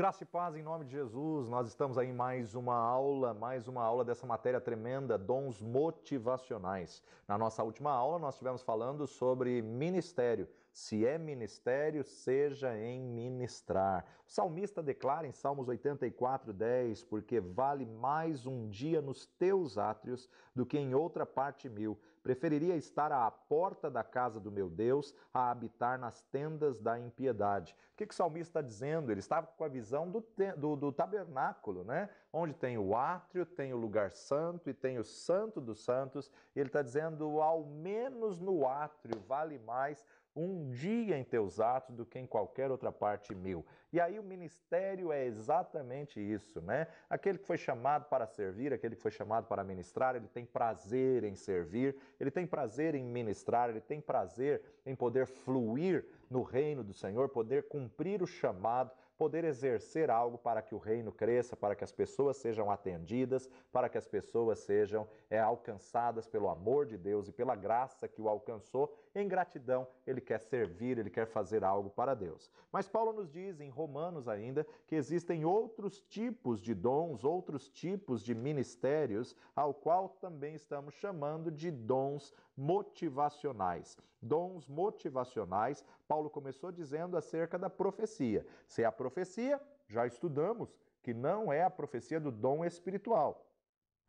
Graça e paz em nome de Jesus. Nós estamos aí em mais uma aula dessa matéria tremenda, dons motivacionais. Na nossa última aula, nós estivemos falando sobre ministério. Se é ministério, seja em ministrar. O salmista declara em Salmos 84:10, porque vale mais um dia nos teus átrios do que em outra parte mil. Preferiria estar à porta da casa do meu Deus a habitar nas tendas da impiedade. O que o salmista está dizendo? Ele estava com a visão do tabernáculo, né? Onde tem o átrio, tem o lugar santo e tem o santo dos santos. Ele está dizendo, ao menos no átrio vale mais um dia em teus atos do que em qualquer outra parte mil. E aí o ministério é exatamente isso, né? Aquele que foi chamado para servir, aquele que foi chamado para ministrar, ele tem prazer em servir, ele tem prazer em ministrar, ele tem prazer em poder fluir no reino do Senhor, poder cumprir o chamado, poder exercer algo para que o reino cresça, para que as pessoas sejam atendidas, para que as pessoas sejam alcançadas pelo amor de Deus e pela graça que o alcançou. Em gratidão, ele quer servir, ele quer fazer algo para Deus. Mas Paulo nos diz em Romanos ainda que existem outros tipos de dons, outros tipos de ministérios, ao qual também estamos chamando de dons motivacionais. Dons motivacionais, Paulo começou dizendo acerca da profecia. Se é a profecia, já estudamos que não é a profecia do dom espiritual.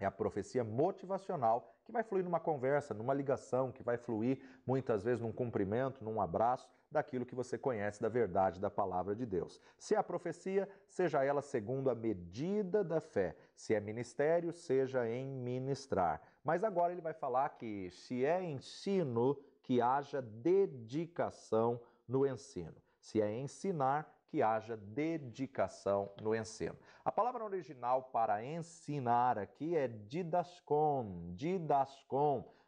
É a profecia motivacional que vai fluir numa conversa, numa ligação, que vai fluir muitas vezes num cumprimento, num abraço, daquilo que você conhece da verdade da palavra de Deus. Se é a profecia, seja ela segundo a medida da fé. Se é ministério, seja em ministrar. Mas agora ele vai falar que se é ensino, que haja dedicação no ensino. Se é ensinar, que haja dedicação no ensino. A palavra original para ensinar aqui é didaskon,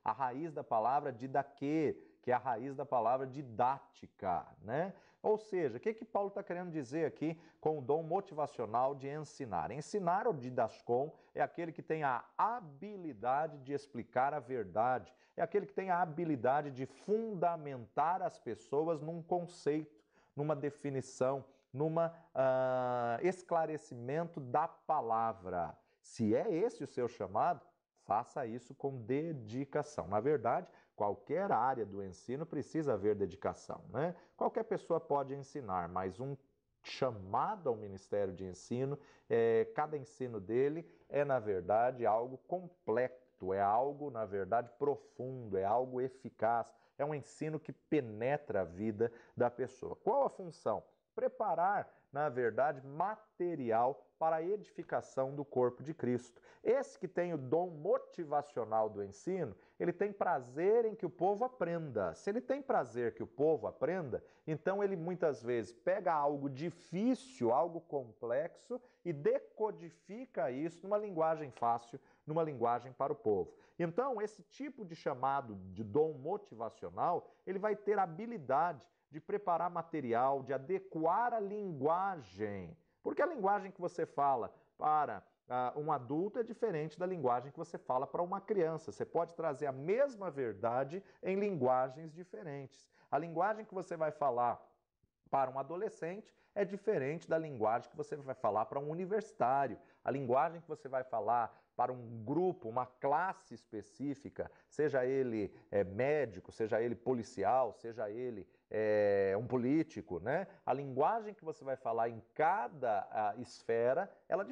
a raiz da palavra didaquê, que é a raiz da palavra didática, né? Ou seja, o que Paulo está querendo dizer aqui com o dom motivacional de ensinar? Ensinar, ou didaskon, é aquele que tem a habilidade de explicar a verdade, é aquele que tem a habilidade de fundamentar as pessoas num conceito, numa definição, numa esclarecimento da palavra. Se é esse o seu chamado, faça isso com dedicação. Na verdade, qualquer área do ensino precisa haver dedicação, né? Qualquer pessoa pode ensinar, mas um chamado ao ministério de ensino, cada ensino dele é, na verdade, algo completo, é algo, na verdade, profundo, é algo eficaz, é um ensino que penetra a vida da pessoa. Qual a função? Preparar, na verdade, material para a edificação do corpo de Cristo. Esse que tem o dom motivacional do ensino, ele tem prazer em que o povo aprenda. Se ele tem prazer que o povo aprenda, então ele muitas vezes pega algo difícil, algo complexo e decodifica isso numa linguagem fácil, numa linguagem para o povo. Então, esse tipo de chamado de dom motivacional, ele vai ter habilidade de preparar material, de adequar a linguagem. Porque a linguagem que você fala para um adulto é diferente da linguagem que você fala para uma criança. Você pode trazer a mesma verdade em linguagens diferentes. A linguagem que você vai falar para um adolescente é diferente da linguagem que você vai falar para um universitário. A linguagem que você vai falar para um grupo, uma classe específica, seja ele médico, seja ele policial, seja ele um político, né? A linguagem que você vai falar em cada esfera, ela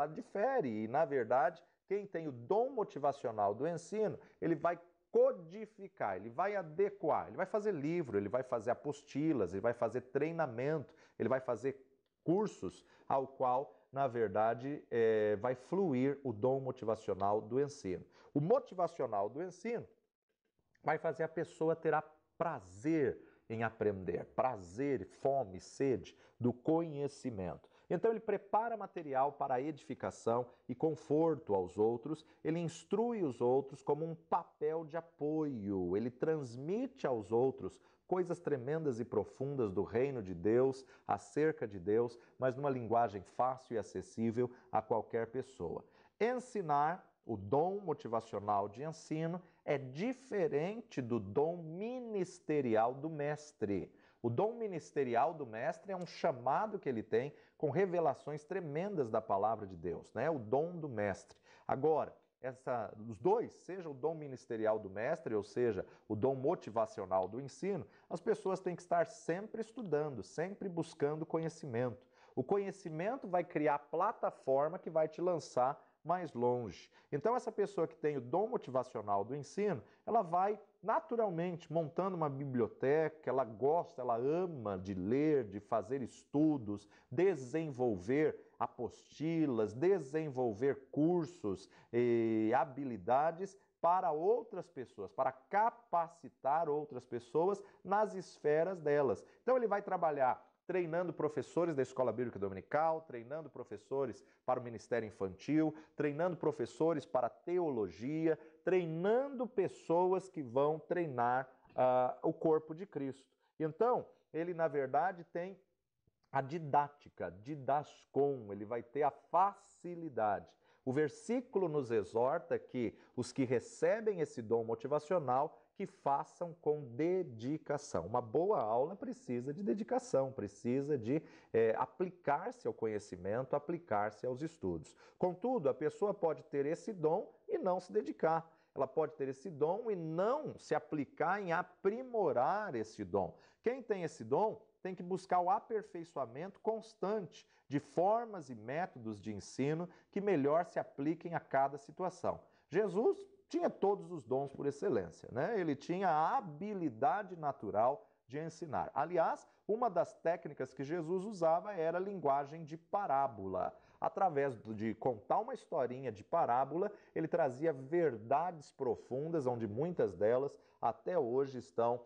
difere. E, na verdade, quem tem o dom motivacional do ensino, ele vai codificar, ele vai adequar, ele vai fazer livro, ele vai fazer apostilas, ele vai fazer treinamento, ele vai fazer cursos ao qual, na verdade, vai fluir o dom motivacional do ensino. O motivacional do ensino vai fazer a pessoa ter prazer em aprender, prazer, fome, sede do conhecimento. Então ele prepara material para a edificação e conforto aos outros, ele instrui os outros como um papel de apoio, ele transmite aos outros coisas tremendas e profundas do reino de Deus, acerca de Deus, mas numa linguagem fácil e acessível a qualquer pessoa. Ensinar, o dom motivacional de ensino, é diferente do dom ministerial do mestre. O dom ministerial do mestre é um chamado que ele tem com revelações tremendas da palavra de Deus, né? O dom do mestre. Agora, os dois, seja o dom ministerial do mestre, ou seja, o dom motivacional do ensino, as pessoas têm que estar sempre estudando, sempre buscando conhecimento. O conhecimento vai criar a plataforma que vai te lançar mais longe. Então, essa pessoa que tem o dom motivacional do ensino, ela vai naturalmente montando uma biblioteca, ela gosta, ela ama de ler, de fazer estudos, desenvolver apostilas, desenvolver cursos e habilidades para outras pessoas, para capacitar outras pessoas nas esferas delas. Então, ele vai trabalhar treinando professores da Escola Bíblica Dominical, treinando professores para o Ministério Infantil, treinando professores para teologia, treinando pessoas que vão treinar o corpo de Cristo. Então, ele, na verdade, tem a didática, didaskon, ele vai ter a facilidade. O versículo nos exorta que os que recebem esse dom motivacional que façam com dedicação. Uma boa aula precisa de dedicação, precisa de aplicar-se ao conhecimento, aplicar-se aos estudos. Contudo, a pessoa pode ter esse dom e não se dedicar. Ela pode ter esse dom e não se aplicar em aprimorar esse dom. Quem tem esse dom tem que buscar o aperfeiçoamento constante de formas e métodos de ensino que melhor se apliquem a cada situação. Jesus tinha todos os dons por excelência, né? Ele tinha a habilidade natural de ensinar. Aliás, uma das técnicas que Jesus usava era a linguagem de parábola. Através de contar uma historinha de parábola, ele trazia verdades profundas, onde muitas delas até hoje estão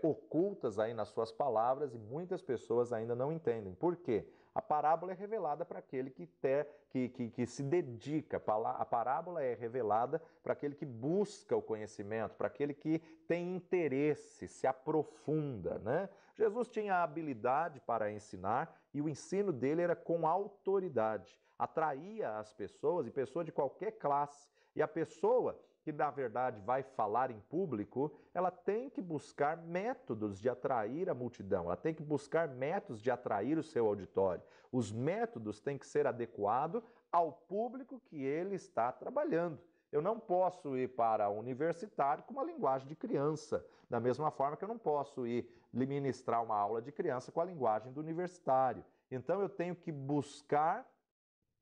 ocultas aí nas suas palavras e muitas pessoas ainda não entendem. Por quê? A parábola é revelada para aquele que se dedica. A parábola é revelada para aquele que busca o conhecimento, para aquele que tem interesse, se aprofunda, né? Jesus tinha a habilidade para ensinar e o ensino dele era com autoridade. Atraía as pessoas, e pessoas de qualquer classe. E a pessoa que, na verdade, vai falar em público, ela tem que buscar métodos de atrair a multidão, ela tem que buscar métodos de atrair o seu auditório. Os métodos têm que ser adequados ao público que ele está trabalhando. Eu não posso ir para o universitário com uma linguagem de criança, da mesma forma que eu não posso ir ministrar uma aula de criança com a linguagem do universitário. Então, eu tenho que buscar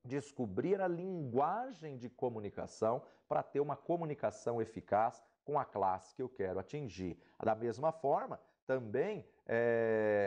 descobrir a linguagem de comunicação para ter uma comunicação eficaz com a classe que eu quero atingir. Da mesma forma, também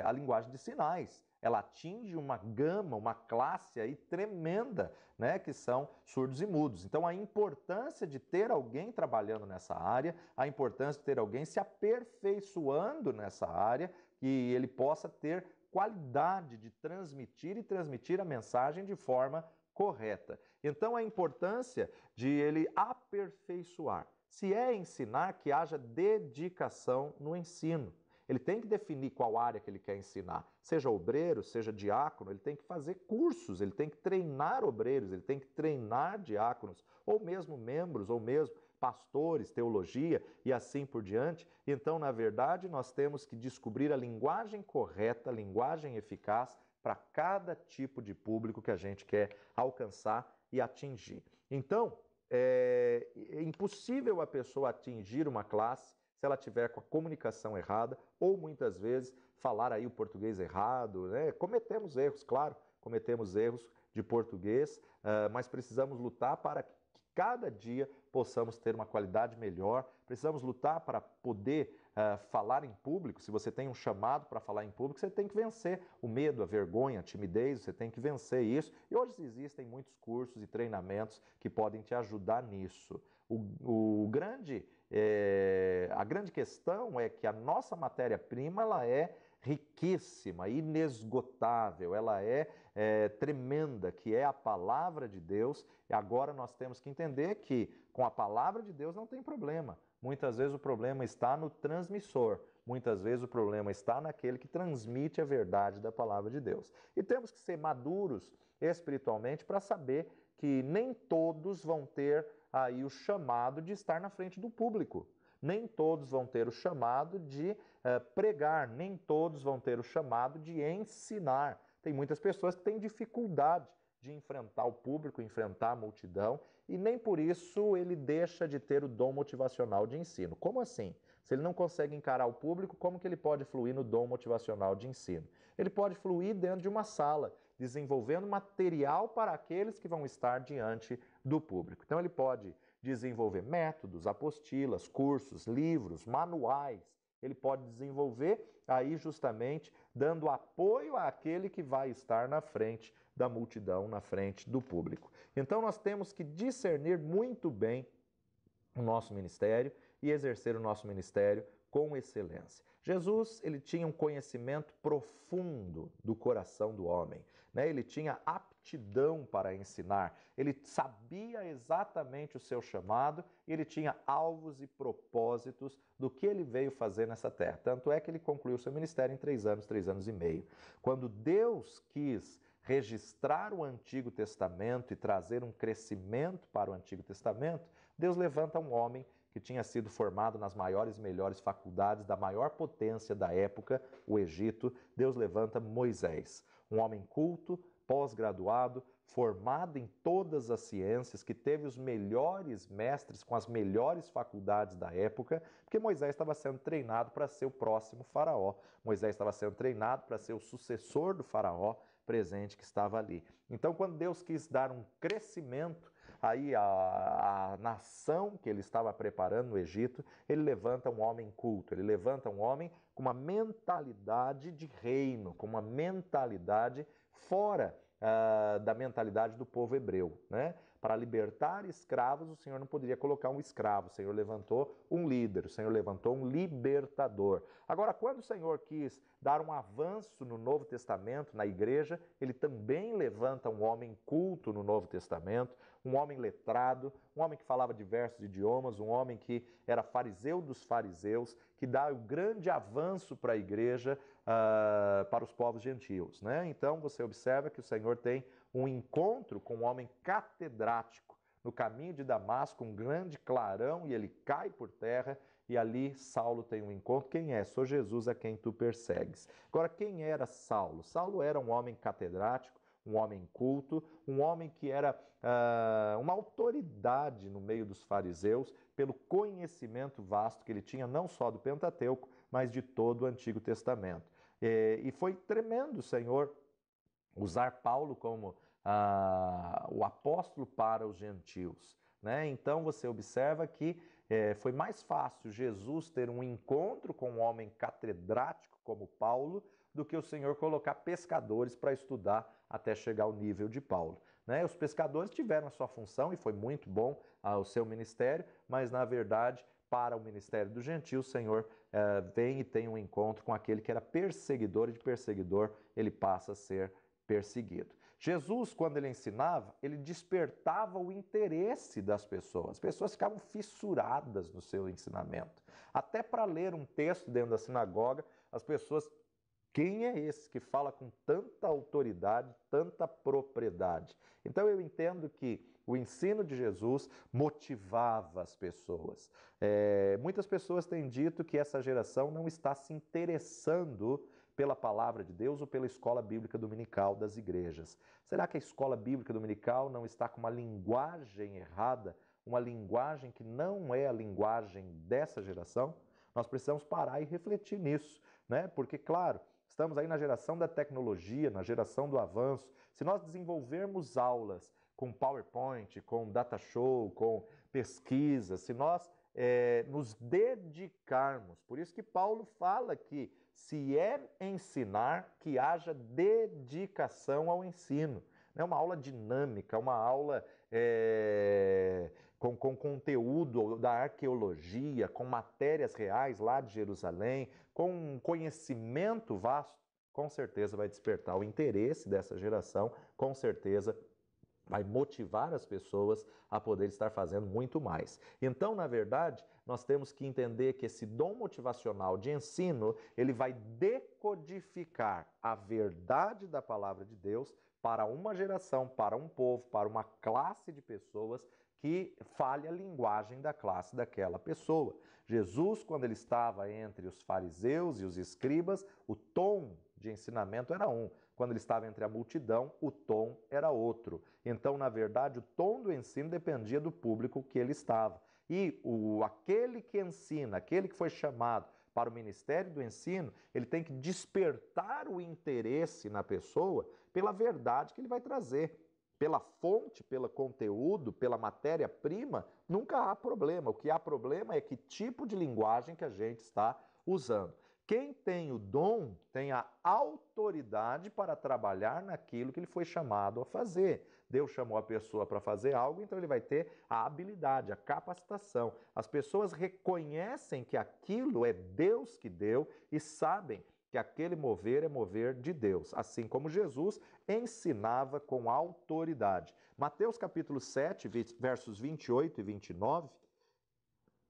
a linguagem de sinais. Ela atinge uma gama, uma classe aí tremenda, né, que são surdos e mudos. Então, a importância de ter alguém trabalhando nessa área, a importância de ter alguém se aperfeiçoando nessa área, que ele possa ter qualidade de transmitir a mensagem de forma correta. Então, a importância de ele aperfeiçoar. Se é ensinar, que haja dedicação no ensino. Ele tem que definir qual área que ele quer ensinar. Seja obreiro, seja diácono, ele tem que fazer cursos, ele tem que treinar obreiros, ele tem que treinar diáconos, ou mesmo membros, ou mesmo pastores, teologia e assim por diante. Então, na verdade, nós temos que descobrir a linguagem correta, a linguagem eficaz para cada tipo de público que a gente quer alcançar e atingir. Então, é impossível a pessoa atingir uma classe se ela tiver com a comunicação errada ou muitas vezes falar aí o português errado, né? Cometemos erros, claro, cometemos erros de português, mas precisamos lutar para que cada dia possamos ter uma qualidade melhor, precisamos lutar para poder falar em público. Se você tem um chamado para falar em público, você tem que vencer o medo, a vergonha, a timidez, você tem que vencer isso. E hoje existem muitos cursos e treinamentos que podem te ajudar nisso. A grande questão é que a nossa matéria-prima ela é riquíssima, inesgotável, ela é tremenda, que é a palavra de Deus. E agora nós temos que entender que com a palavra de Deus não tem problema. Muitas vezes o problema está no transmissor, muitas vezes o problema está naquele que transmite a verdade da palavra de Deus. E temos que ser maduros espiritualmente para saber que nem todos vão ter aí o chamado de estar na frente do público. Nem todos vão ter o chamado de pregar, nem todos vão ter o chamado de ensinar. Tem muitas pessoas que têm dificuldade de enfrentar o público, enfrentar a multidão, e nem por isso ele deixa de ter o dom motivacional de ensino. Como assim? Se ele não consegue encarar o público, como que ele pode fluir no dom motivacional de ensino? Ele pode fluir dentro de uma sala, desenvolvendo material para aqueles que vão estar diante do público. Então ele pode desenvolver métodos, apostilas, cursos, livros, manuais. Ele pode desenvolver aí justamente dando apoio àquele que vai estar na frente da multidão, na frente do público. Então nós temos que discernir muito bem o nosso ministério e exercer o nosso ministério com excelência. Jesus, ele tinha um conhecimento profundo do coração do homem, né? Ele tinha aptidão para ensinar, ele sabia exatamente o seu chamado e ele tinha alvos e propósitos do que ele veio fazer nessa terra. Tanto é que ele concluiu seu ministério em 3 anos e meio. Quando Deus quis registrar o Antigo Testamento e trazer um crescimento para o Antigo Testamento, Deus levanta um homem que tinha sido formado nas maiores e melhores faculdades da maior potência da época, o Egito. Deus levanta Moisés, um homem culto, pós-graduado, formado em todas as ciências, que teve os melhores mestres com as melhores faculdades da época, porque Moisés estava sendo treinado para ser o próximo faraó. Moisés estava sendo treinado para ser o sucessor do faraó presente que estava ali. Então, quando Deus quis dar um crescimento aí a nação que ele estava preparando no Egito, ele levanta um homem culto, ele levanta um homem com uma mentalidade de reino, com uma mentalidade fora da mentalidade do povo hebreu, né? Para libertar escravos, o Senhor não poderia colocar um escravo, o Senhor levantou um líder, o Senhor levantou um libertador. Agora, quando o Senhor quis dar um avanço no Novo Testamento, na igreja, ele também levanta um homem culto no Novo Testamento, um homem letrado, um homem que falava diversos idiomas, um homem que era fariseu dos fariseus, que dá o grande avanço para a igreja, para os povos gentios, né? Então você observa que o Senhor tem um encontro com um homem catedrático no caminho de Damasco, um grande clarão, e ele cai por terra, e ali Saulo tem um encontro. Quem é? Sou Jesus a quem tu persegues. Agora, quem era Saulo? Saulo era um homem catedrático, um homem culto, um homem que era uma autoridade no meio dos fariseus pelo conhecimento vasto que ele tinha, não só do Pentateuco, mas de todo o Antigo Testamento. E foi tremendo o Senhor usar Paulo como o apóstolo para os gentios, né? Então você observa que foi mais fácil Jesus ter um encontro com um homem catedrático como Paulo do que o Senhor colocar pescadores para estudar até chegar ao nível de Paulo, né? Os pescadores tiveram a sua função e foi muito bom o seu ministério, mas na verdade para o ministério dos gentios, o Senhor vem e tem um encontro com aquele que era perseguidor, e de perseguidor ele passa a ser perseguido. Jesus, quando ele ensinava, ele despertava o interesse das pessoas. As pessoas ficavam fissuradas no seu ensinamento. Até para ler um texto dentro da sinagoga, as pessoas... Quem é esse que fala com tanta autoridade, tanta propriedade? Então eu entendo que o ensino de Jesus motivava as pessoas. Muitas pessoas têm dito que essa geração não está se interessando pela palavra de Deus ou pela escola bíblica dominical das igrejas. Será que a escola bíblica dominical não está com uma linguagem errada, uma linguagem que não é a linguagem dessa geração? Nós precisamos parar e refletir nisso, né? Porque, claro, estamos aí na geração da tecnologia, na geração do avanço. Se nós desenvolvermos aulas com PowerPoint, com data show, com pesquisa, se nós nos dedicarmos, por isso que Paulo fala que se é ensinar, que haja dedicação ao ensino. É uma aula dinâmica, uma aula com conteúdo da arqueologia, com matérias reais lá de Jerusalém, com um conhecimento vasto, com certeza vai despertar o interesse dessa geração, com certeza vai motivar as pessoas a poder estar fazendo muito mais. Então, na verdade, nós temos que entender que esse dom motivacional de ensino, ele vai decodificar a verdade da palavra de Deus para uma geração, para um povo, para uma classe de pessoas que fale a linguagem da classe daquela pessoa. Jesus, quando ele estava entre os fariseus e os escribas, o tom de ensinamento era um. Quando ele estava entre a multidão, o tom era outro. Então, na verdade, o tom do ensino dependia do público que ele estava. E aquele que ensina, aquele que foi chamado para o ministério do ensino, ele tem que despertar o interesse na pessoa pela verdade que ele vai trazer. Pela fonte, pelo conteúdo, pela matéria-prima, nunca há problema. O que há problema é que tipo de linguagem que a gente está usando. Quem tem o dom tem a autoridade para trabalhar naquilo que ele foi chamado a fazer. Deus chamou a pessoa para fazer algo, então ele vai ter a habilidade, a capacitação. As pessoas reconhecem que aquilo é Deus que deu e sabem que aquele mover é mover de Deus, assim como Jesus ensinava com autoridade. Mateus capítulo 7, versos 28 e 29,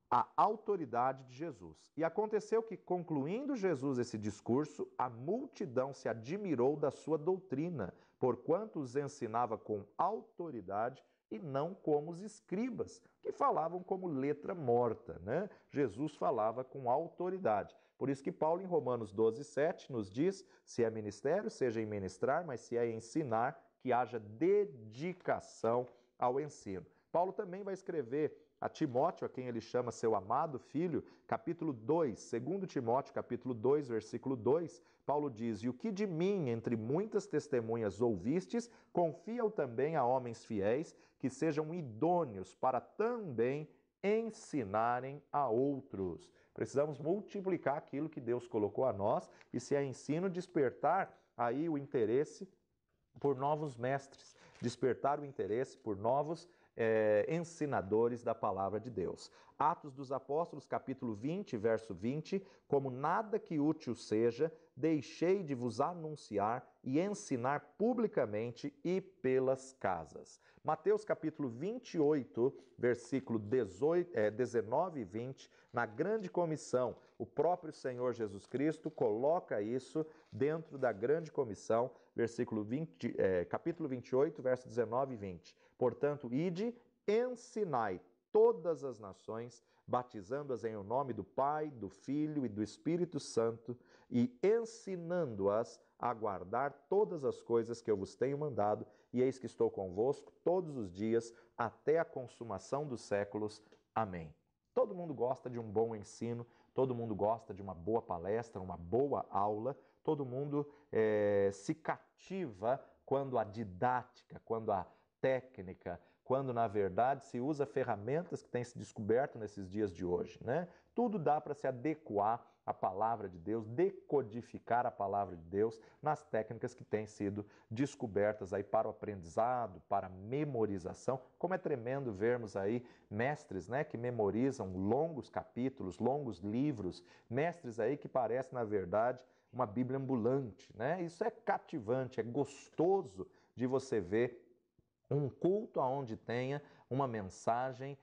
a autoridade de Jesus. E aconteceu que, concluindo Jesus esse discurso, a multidão se admirou da sua doutrina, porquanto os ensinava com autoridade e não como os escribas, que falavam como letra morta, né? Jesus falava com autoridade. Por isso que Paulo, em Romanos 12, 7, nos diz, se é ministério, seja em ministrar, mas se é ensinar, que haja dedicação ao ensino. Paulo também vai escrever a Timóteo, a quem ele chama seu amado filho, capítulo 2, 2 Timóteo, capítulo 2, versículo 2, Paulo diz, e o que de mim, entre muitas testemunhas ouvistes, confia-o também a homens fiéis, que sejam idôneos para também ensinarem a outros. Precisamos multiplicar aquilo que Deus colocou a nós e, se é ensino, despertar aí o interesse por novos mestres, despertar o interesse por novos ensinadores da palavra de Deus. Atos dos Apóstolos, capítulo 20, verso 20, como nada que útil seja, deixei de vos anunciar e ensinar publicamente e pelas casas. Mateus capítulo 28, versículo 19 e 20, na grande comissão, o próprio Senhor Jesus Cristo coloca isso dentro da grande comissão, capítulo 28, verso 19 e 20. Portanto, ide, ensinai todas as nações, batizando-as em o nome do Pai, do Filho e do Espírito Santo, e ensinando-as a guardar todas as coisas que eu vos tenho mandado, e eis que estou convosco todos os dias, até a consumação dos séculos. Amém. Todo mundo gosta de um bom ensino, todo mundo gosta de uma boa palestra, uma boa aula, todo mundo se cativa quando a didática, quando a técnica, quando na verdade se usa ferramentas que têm se descoberto nesses dias de hoje, né? Tudo dá para se adequar à palavra de Deus, decodificar a palavra de Deus nas técnicas que têm sido descobertas aí para o aprendizado, para a memorização. Como é tremendo vermos aí mestres, né, que memorizam longos capítulos, longos livros, mestres aí que parecem na verdade uma Bíblia ambulante, né? Isso é cativante, é gostoso de você ver um culto onde tenha uma mensagem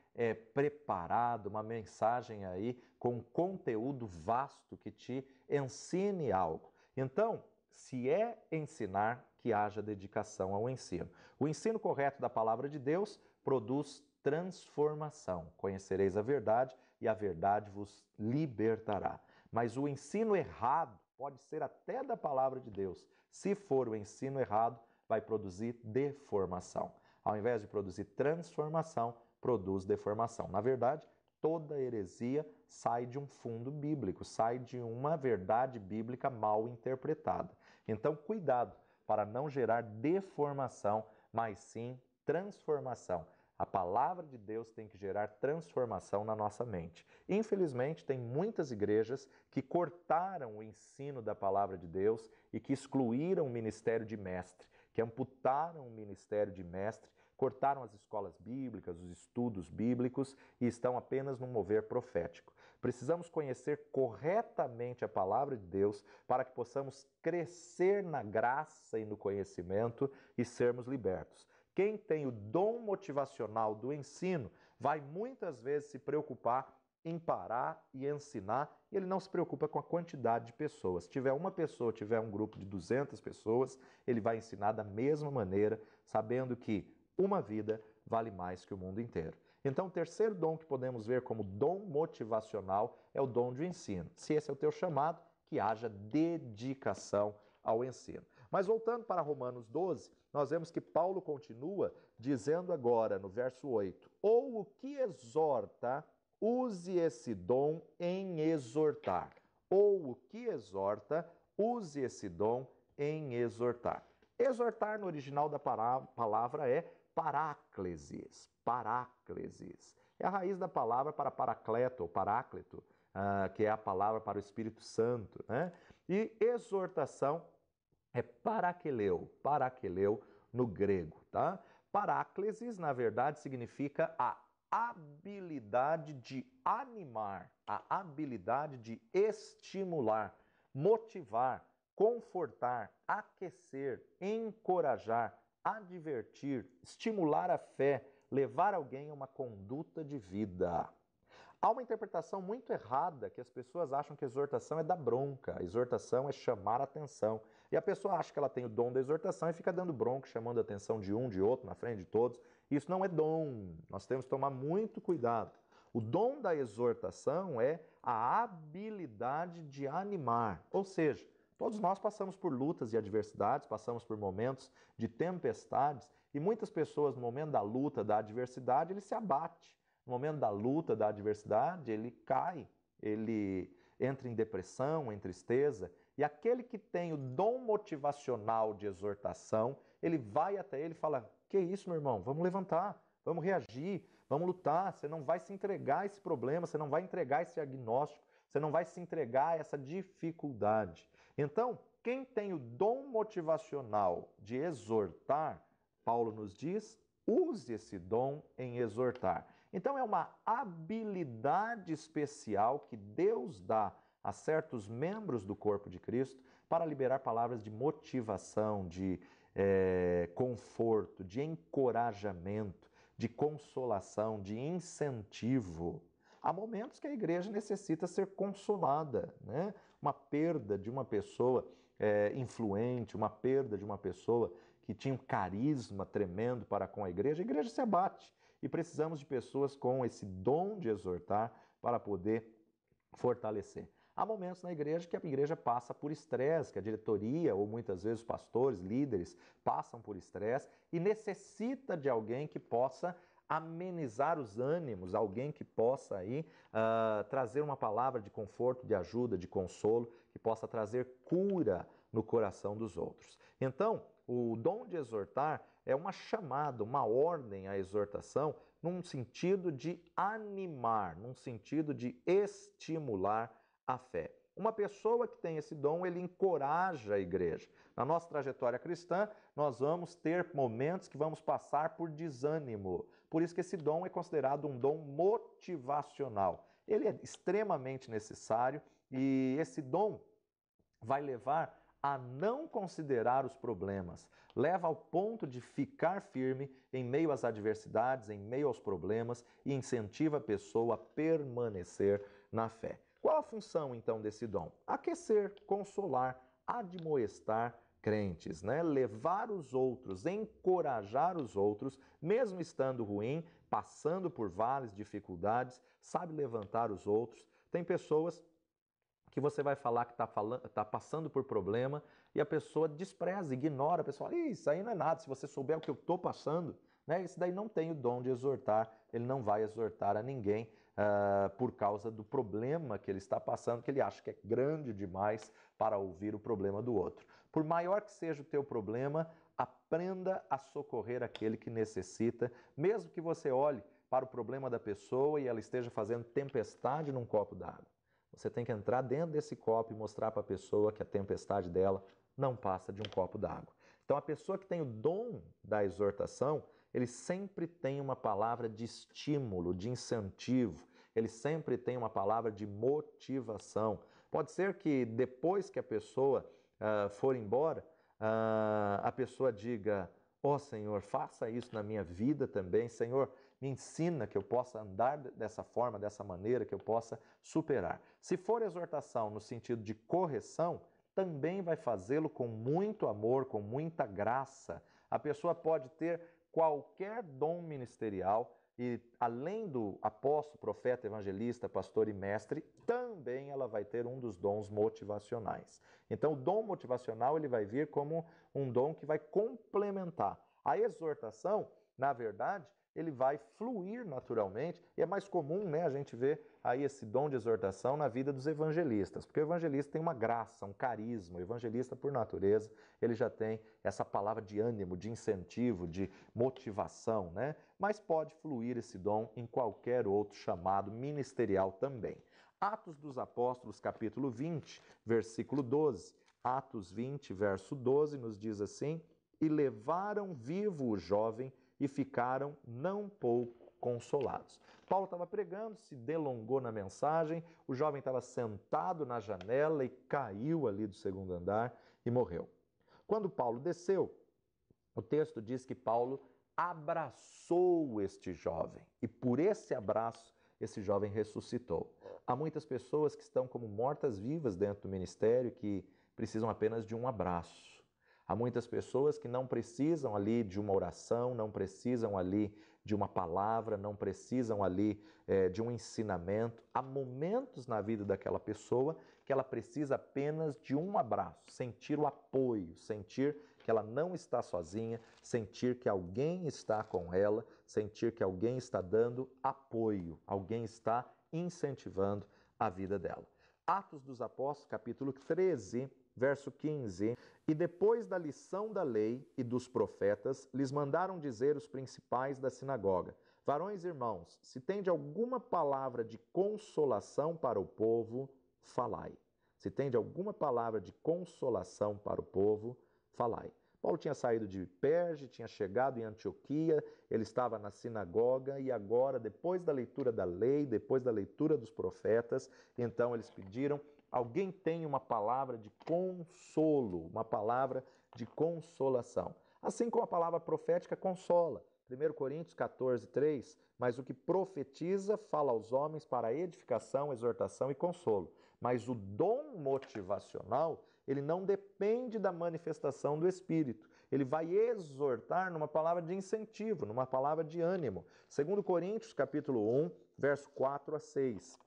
preparada, uma mensagem aí com conteúdo vasto que te ensine algo. Então, se é ensinar, que haja dedicação ao ensino. O ensino correto da palavra de Deus produz transformação. Conhecereis a verdade e a verdade vos libertará. Mas o ensino errado pode ser até da palavra de Deus. Se for o ensino errado, vai produzir deformação. Ao invés de produzir transformação, produz deformação. Na verdade, toda heresia sai de um fundo bíblico, sai de uma verdade bíblica mal interpretada. Então, cuidado para não gerar deformação, mas sim transformação. A palavra de Deus tem que gerar transformação na nossa mente. Infelizmente, tem muitas igrejas que cortaram o ensino da palavra de Deus e que excluíram o ministério de mestre, que amputaram o ministério de mestre, cortaram as escolas bíblicas, os estudos bíblicos e estão apenas no mover profético. Precisamos conhecer corretamente a palavra de Deus para que possamos crescer na graça e no conhecimento e sermos libertos. Quem tem o dom motivacional do ensino vai muitas vezes se preocupar em parar e ensinar, e ele não se preocupa com a quantidade de pessoas. Se tiver uma pessoa, tiver um grupo de 200 pessoas, ele vai ensinar da mesma maneira, sabendo que uma vida vale mais que o mundo inteiro. Então, o terceiro dom que podemos ver como dom motivacional é o dom de ensino. Se esse é o teu chamado, que haja dedicação ao ensino. Mas voltando para Romanos 12, nós vemos que Paulo continua dizendo agora no verso 8: ou o que exorta, use esse dom em exortar. Ou o que exorta, use esse dom em exortar. Exortar no original da palavra é paráclesis. Paráclesis. É a raiz da palavra para paracleto ou paráclito, que é a palavra para o Espírito Santo, né? E exortação é parakeleu no grego, tá? Paráclesis, na verdade, significa a habilidade de animar, a habilidade de estimular, motivar, confortar, aquecer, encorajar, advertir, estimular a fé, levar alguém a uma conduta de vida. Há uma interpretação muito errada que as pessoas acham que a exortação é dar bronca, a exortação é chamar a atenção. E a pessoa acha que ela tem o dom da exortação e fica dando bronca, chamando a atenção de um, de outro, na frente de todos. Isso não é dom, nós temos que tomar muito cuidado. O dom da exortação é a habilidade de animar, ou seja, todos nós passamos por lutas e adversidades, passamos por momentos de tempestades e muitas pessoas no momento da luta, da adversidade, ele se abate. No momento da luta, da adversidade, ele cai, ele entra em depressão, em tristeza. E aquele que tem o dom motivacional de exortação, ele vai até ele e fala: que isso, meu irmão? Vamos levantar, vamos reagir, vamos lutar. Você não vai se entregar a esse problema, você não vai entregar esse diagnóstico, você não vai se entregar a essa dificuldade. Então, quem tem o dom motivacional de exortar, Paulo nos diz, use esse dom em exortar. Então, é uma habilidade especial que Deus dá a certos membros do corpo de Cristo para liberar palavras de motivação, de conforto, de encorajamento, de consolação, de incentivo. Há momentos que a igreja necessita ser consolada, né? Uma perda de uma pessoa influente, uma perda de uma pessoa que tinha um carisma tremendo para com a igreja se abate. E precisamos de pessoas com esse dom de exortar para poder fortalecer. Há momentos na igreja que a igreja passa por estresse, que a diretoria ou muitas vezes os pastores, líderes, passam por estresse e necessita de alguém que possa amenizar os ânimos, alguém que possa aí trazer uma palavra de conforto, de ajuda, de consolo, que possa trazer cura no coração dos outros. Então, o dom de exortar é uma chamada, uma ordem à exortação num sentido de animar, num sentido de estimular a fé. Uma pessoa que tem esse dom, ele encoraja a igreja. Na nossa trajetória cristã, nós vamos ter momentos que vamos passar por desânimo. Por isso que esse dom é considerado um dom motivacional. Ele é extremamente necessário e esse dom vai levar a não considerar os problemas, leva ao ponto de ficar firme em meio às adversidades, em meio aos problemas e incentiva a pessoa a permanecer na fé. Qual a função então desse dom? Aquecer, consolar, admoestar crentes, né? Levar os outros, encorajar os outros, mesmo estando ruim, passando por várias dificuldades, sabe levantar os outros. Tem pessoas que você vai falar que está passando por problema e a pessoa despreza, ignora, a pessoa fala: isso aí não é nada, se você souber o que eu estou passando, né? Esse daí não tem o dom de exortar, ele não vai exortar a ninguém por causa do problema que ele está passando, que ele acha que é grande demais para ouvir o problema do outro. Por maior que seja o teu problema, aprenda a socorrer aquele que necessita, mesmo que você olhe para o problema da pessoa e ela esteja fazendo tempestade num copo d'água. Você tem que entrar dentro desse copo e mostrar para a pessoa que a tempestade dela não passa de um copo d'água. Então, a pessoa que tem o dom da exortação, ele sempre tem uma palavra de estímulo, de incentivo, ele sempre tem uma palavra de motivação. Pode ser que depois que a pessoa for embora, a pessoa diga: ó Senhor, faça isso na minha vida também, Senhor, me ensina que eu possa andar dessa forma, dessa maneira, que eu possa superar. Se for exortação no sentido de correção, também vai fazê-lo com muito amor, com muita graça. A pessoa pode ter qualquer dom ministerial, e além do apóstolo, profeta, evangelista, pastor e mestre, também ela vai ter um dos dons motivacionais. Então, o dom motivacional ele vai vir como um dom que vai complementar. A exortação, na verdade, ele vai fluir naturalmente, e é mais comum, né, a gente ver aí esse dom de exortação na vida dos evangelistas, porque o evangelista tem uma graça, um carisma, o evangelista por natureza, ele já tem essa palavra de ânimo, de incentivo, de motivação, né? Mas pode fluir esse dom em qualquer outro chamado ministerial também. Atos dos Apóstolos, capítulo 20, versículo 12. Atos 20, verso 12, nos diz assim: e levaram vivo o jovem e ficaram não pouco consolados. Paulo estava pregando, se delongou na mensagem, o jovem estava sentado na janela e caiu ali do segundo andar e morreu. Quando Paulo desceu, o texto diz que Paulo abraçou este jovem e por esse abraço, esse jovem ressuscitou. Há muitas pessoas que estão como mortas-vivas dentro do ministério que precisam apenas de um abraço. Há muitas pessoas que não precisam ali de uma oração, não precisam ali de uma palavra, não precisam ali de um ensinamento. Há momentos na vida daquela pessoa que ela precisa apenas de um abraço, sentir o apoio, sentir que ela não está sozinha, sentir que alguém está com ela, sentir que alguém está dando apoio, alguém está incentivando a vida dela. Atos dos Apóstolos, capítulo 13, verso 15. E depois da lição da lei e dos profetas, lhes mandaram dizer os principais da sinagoga: varões e irmãos, se tende alguma palavra de consolação para o povo, falai. Se tende alguma palavra de consolação para o povo, falai. Paulo tinha saído de Perge, tinha chegado em Antioquia, ele estava na sinagoga e agora, depois da leitura da lei, depois da leitura dos profetas, então eles pediram: alguém tem uma palavra de consolo, uma palavra de consolação. Assim como a palavra profética consola. 1 Coríntios 14, 3, mas o que profetiza fala aos homens para edificação, exortação e consolo. Mas o dom motivacional, ele não depende da manifestação do Espírito. Ele vai exortar numa palavra de incentivo, numa palavra de ânimo. 2 Coríntios capítulo 1, verso 4 a 6.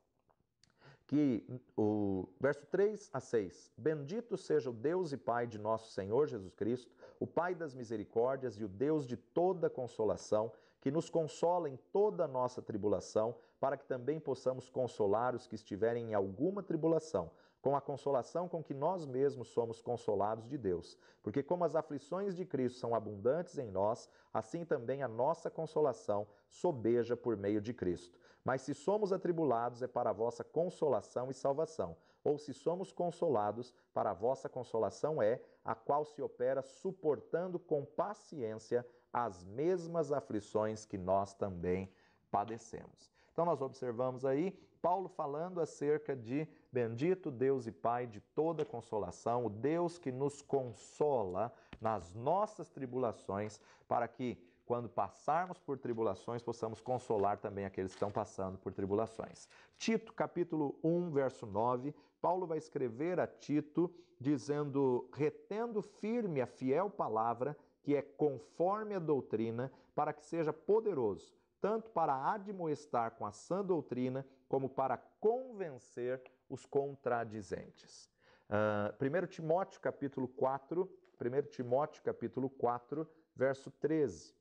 Que o verso 3 a 6, bendito seja o Deus e Pai de nosso Senhor Jesus Cristo, o Pai das misericórdias e o Deus de toda consolação, que nos consola em toda a nossa tribulação, para que também possamos consolar os que estiverem em alguma tribulação, com a consolação com que nós mesmos somos consolados de Deus. Porque como as aflições de Cristo são abundantes em nós, assim também a nossa consolação sobeja por meio de Cristo. Mas se somos atribulados, é para a vossa consolação e salvação. Ou se somos consolados, para a vossa consolação é, a qual se opera suportando com paciência as mesmas aflições que nós também padecemos. Então nós observamos aí Paulo falando acerca de bendito Deus e Pai de toda consolação, o Deus que nos consola nas nossas tribulações, para que quando passarmos por tribulações, possamos consolar também aqueles que estão passando por tribulações. Tito, capítulo 1, verso 9, Paulo vai escrever a Tito, dizendo: retendo firme a fiel palavra, que é conforme a doutrina, para que seja poderoso, tanto para admoestar com a sã doutrina, como para convencer os contradizentes. 1 Timóteo, capítulo 4, 1 Timóteo, capítulo 4, verso 13.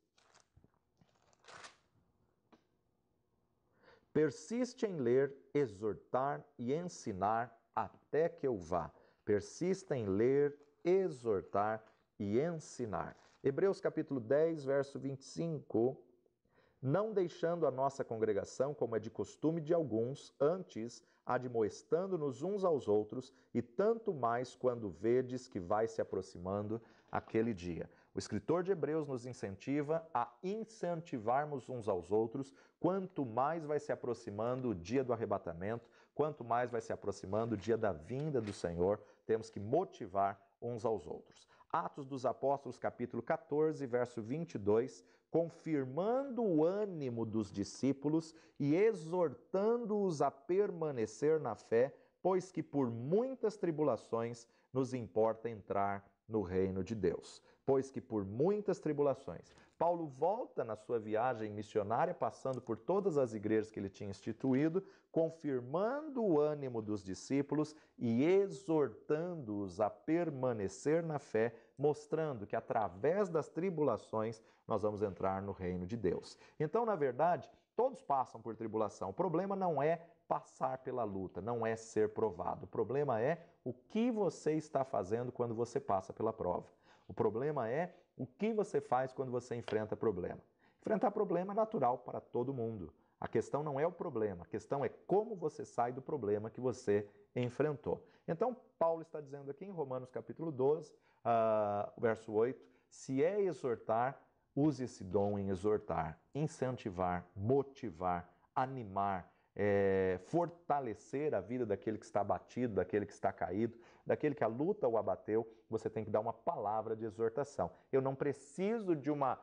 Persiste em ler, exortar e ensinar até que eu vá. Persista em ler, exortar e ensinar. Hebreus capítulo 10, verso 25. Não deixando a nossa congregação, como é de costume de alguns, antes admoestando-nos uns aos outros, e tanto mais quando vedes que vai se aproximando aquele dia. O escritor de Hebreus nos incentiva a incentivarmos uns aos outros, quanto mais vai se aproximando o dia do arrebatamento, quanto mais vai se aproximando o dia da vinda do Senhor, temos que motivar uns aos outros. Atos dos Apóstolos, capítulo 14, verso 22, confirmando o ânimo dos discípulos e exortando-os a permanecer na fé, pois que por muitas tribulações nos importa entrar no reino de Deus. Pois que por muitas tribulações. Paulo volta na sua viagem missionária, passando por todas as igrejas que ele tinha instituído, confirmando o ânimo dos discípulos e exortando-os a permanecer na fé, mostrando que através das tribulações nós vamos entrar no reino de Deus. Então, na verdade, todos passam por tribulação. O problema não é passar pela luta, não é ser provado. O problema é o que você está fazendo quando você passa pela prova. O problema é o que você faz quando você enfrenta problema. Enfrentar problema é natural para todo mundo. A questão não é o problema, a questão é como você sai do problema que você enfrentou. Então, Paulo está dizendo aqui em Romanos capítulo 12, verso 8, se é exortar, use esse dom em exortar, incentivar, motivar, animar, fortalecer a vida daquele que está abatido, daquele que está caído, daquele que a luta o abateu. Você tem que dar uma palavra de exortação. Eu não preciso de uma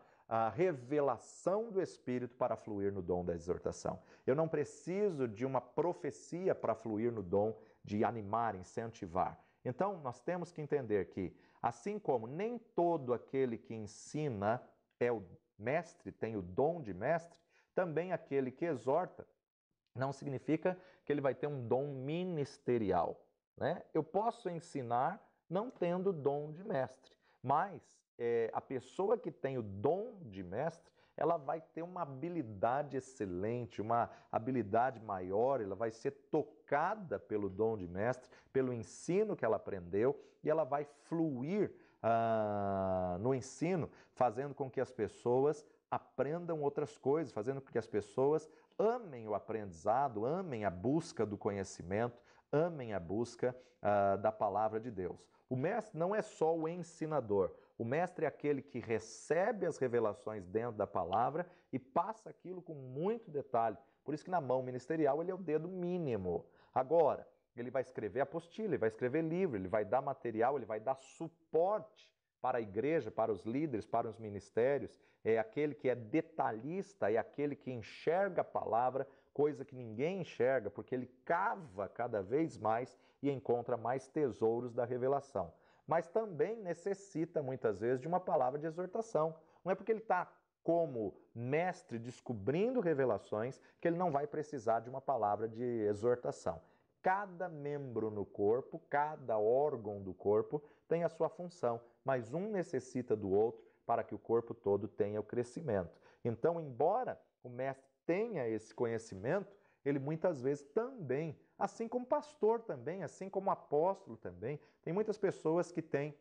revelação do Espírito para fluir no dom da exortação. Eu não preciso de uma profecia para fluir no dom de animar, incentivar. Então, nós temos que entender que, assim como nem todo aquele que ensina é o mestre, tem o dom de mestre, também aquele que exorta não significa que ele vai ter um dom ministerial, né? Eu posso ensinar não tendo dom de mestre, mas a pessoa que tem o dom de mestre, ela vai ter uma habilidade excelente, uma habilidade maior, ela vai ser tocada pelo dom de mestre, pelo ensino que ela aprendeu, e ela vai fluir no ensino, fazendo com que as pessoas aprendam outras coisas, fazendo com que as pessoas amem o aprendizado, amem a busca do conhecimento, amem a busca da palavra de Deus. O mestre não é só o ensinador, o mestre é aquele que recebe as revelações dentro da palavra e passa aquilo com muito detalhe. Por isso que na mão ministerial ele é o dedo mínimo. Agora, ele vai escrever apostila, ele vai escrever livro, ele vai dar material, ele vai dar suporte para a igreja, para os líderes, para os ministérios. É aquele que é detalhista, é aquele que enxerga a palavra, coisa que ninguém enxerga, porque ele cava cada vez mais e encontra mais tesouros da revelação. Mas também necessita, muitas vezes, de uma palavra de exortação. Não é porque ele está como mestre descobrindo revelações que ele não vai precisar de uma palavra de exortação. Cada membro no corpo, cada órgão do corpo tem a sua função, mas um necessita do outro para que o corpo todo tenha o crescimento. Então, embora o mestre tenha esse conhecimento, ele muitas vezes também, assim como pastor também, assim como apóstolo também, tem muitas pessoas que têm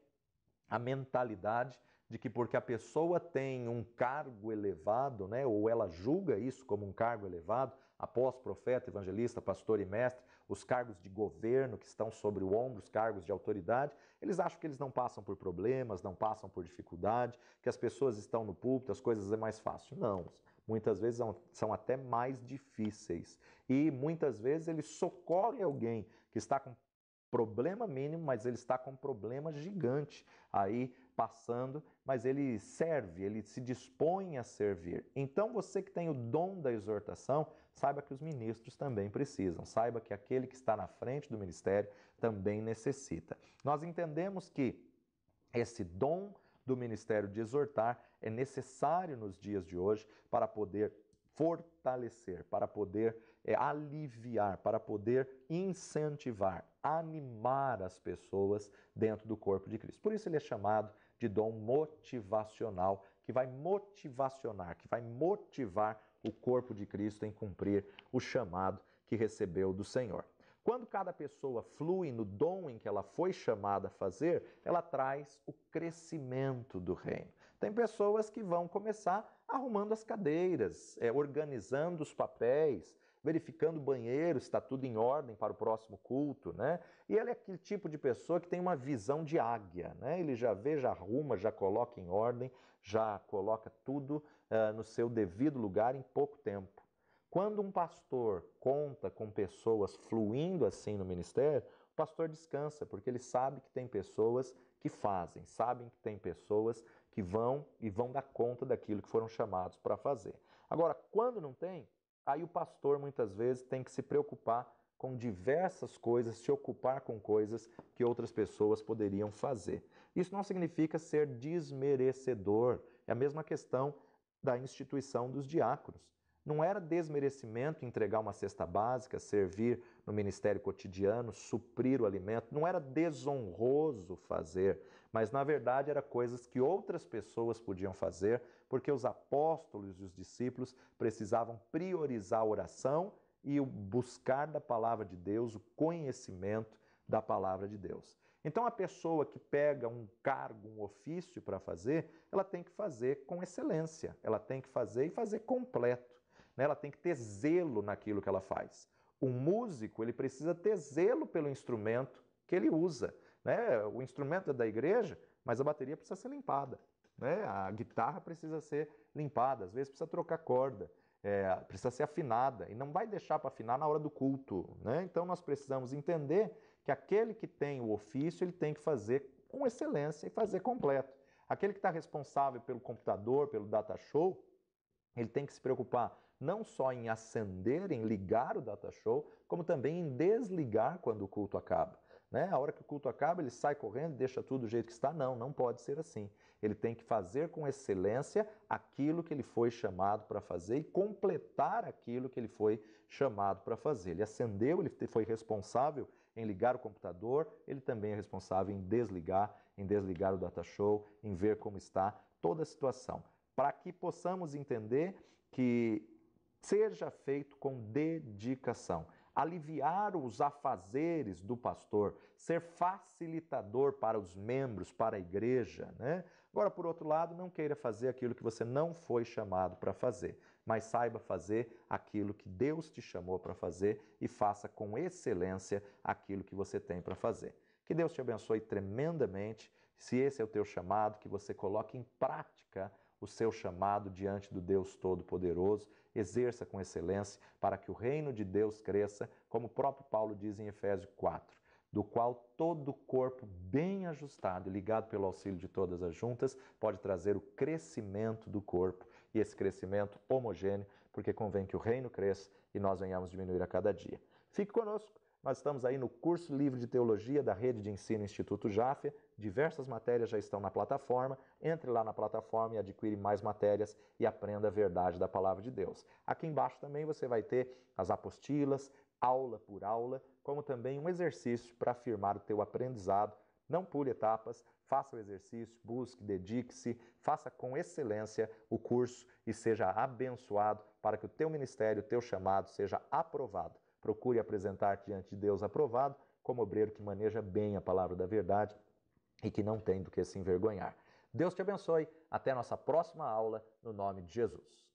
a mentalidade de que porque a pessoa tem um cargo elevado, né, ou ela julga isso como um cargo elevado, apóstolo, profeta, evangelista, pastor e mestre, os cargos de governo que estão sobre o ombro, os cargos de autoridade, eles acham que eles não passam por problemas, não passam por dificuldade, que as pessoas estão no púlpito, as coisas é mais fácil. Não, muitas vezes são até mais difíceis. E muitas vezes ele socorre alguém que está com problema mínimo, mas ele está com um problema gigante aí passando, mas ele serve, ele se dispõe a servir. Então você que tem o dom da exortação, saiba que os ministros também precisam, saiba que aquele que está na frente do ministério também necessita. Nós entendemos que esse dom do ministério de exortar é necessário nos dias de hoje para poder fortalecer, para poder aliviar, para poder incentivar, animar as pessoas dentro do corpo de Cristo. Por isso ele é chamado de dom motivacional, que vai motivacionar, que vai motivar o corpo de Cristo em cumprir o chamado que recebeu do Senhor. Quando cada pessoa flui no dom em que ela foi chamada a fazer, ela traz o crescimento do reino. Tem pessoas que vão começar arrumando as cadeiras, organizando os papéis, verificando o banheiro, se está tudo em ordem para o próximo culto, né? E ele é aquele tipo de pessoa que tem uma visão de águia, né? Ele já vê, já arruma, já coloca em ordem, já coloca tudo no seu devido lugar em pouco tempo. Quando um pastor conta com pessoas fluindo assim no ministério, o pastor descansa, porque ele sabe que tem pessoas que fazem, sabem que tem pessoas que vão dar conta daquilo que foram chamados para fazer. Agora, quando não tem, aí o pastor muitas vezes tem que se preocupar com diversas coisas, se ocupar com coisas que outras pessoas poderiam fazer. Isso não significa ser desmerecedor. É a mesma questão da instituição dos diáconos. Não era desmerecimento entregar uma cesta básica, servir no ministério cotidiano, suprir o alimento. Não era desonroso fazer, mas na verdade era coisas que outras pessoas podiam fazer, porque os apóstolos e os discípulos precisavam priorizar a oração e o buscar da palavra de Deus, o conhecimento da palavra de Deus. Então a pessoa que pega um cargo, um ofício para fazer, ela tem que fazer com excelência, ela tem que fazer e fazer completo. Ela tem que ter zelo naquilo que ela faz. Um músico, ele precisa ter zelo pelo instrumento que ele usa. O instrumento é da igreja, mas a bateria precisa ser limpada. A guitarra precisa ser limpada, às vezes precisa trocar corda, precisa ser afinada, e não vai deixar para afinar na hora do culto. Então nós precisamos entender que aquele que tem o ofício, ele tem que fazer com excelência e fazer completo. Aquele que está responsável pelo computador, pelo data show, ele tem que se preocupar não só em acender, em ligar o data show, como também em desligar quando o culto acaba. A hora que o culto acaba, ele sai correndo e deixa tudo do jeito que está. Não, não pode ser assim. Ele tem que fazer com excelência aquilo que ele foi chamado para fazer e completar aquilo que ele foi chamado para fazer. Ele acendeu, ele foi responsável em ligar o computador, ele também é responsável em desligar o data show, em ver como está toda a situação. Para que possamos entender que seja feito com dedicação. Aliviar os afazeres do pastor, ser facilitador para os membros, para a igreja. Agora, por outro lado, não queira fazer aquilo que você não foi chamado para fazer, mas saiba fazer aquilo que Deus te chamou para fazer e faça com excelência aquilo que você tem para fazer. Que Deus te abençoe tremendamente. Se esse é o teu chamado, que você coloque em prática o seu chamado diante do Deus Todo-Poderoso, exerça com excelência para que o reino de Deus cresça, como o próprio Paulo diz em Efésios 4, do qual todo o corpo bem ajustado e ligado pelo auxílio de todas as juntas pode trazer o crescimento do corpo, e esse crescimento homogêneo, porque convém que o reino cresça e nós venhamos diminuir a cada dia. Fique conosco. Nós estamos aí no curso livre de teologia da Rede de Ensino Instituto Jaffa. Diversas matérias já estão na plataforma. Entre lá na plataforma e adquire mais matérias e aprenda a verdade da palavra de Deus. Aqui embaixo também você vai ter as apostilas, aula por aula, como também um exercício para afirmar o teu aprendizado. Não pule etapas, faça o exercício, busque, dedique-se, faça com excelência o curso e seja abençoado para que o teu ministério, o teu chamado seja aprovado. Procure apresentar-te diante de Deus aprovado, como obreiro que maneja bem a palavra da verdade e que não tem do que se envergonhar. Deus te abençoe. Até a nossa próxima aula, no nome de Jesus.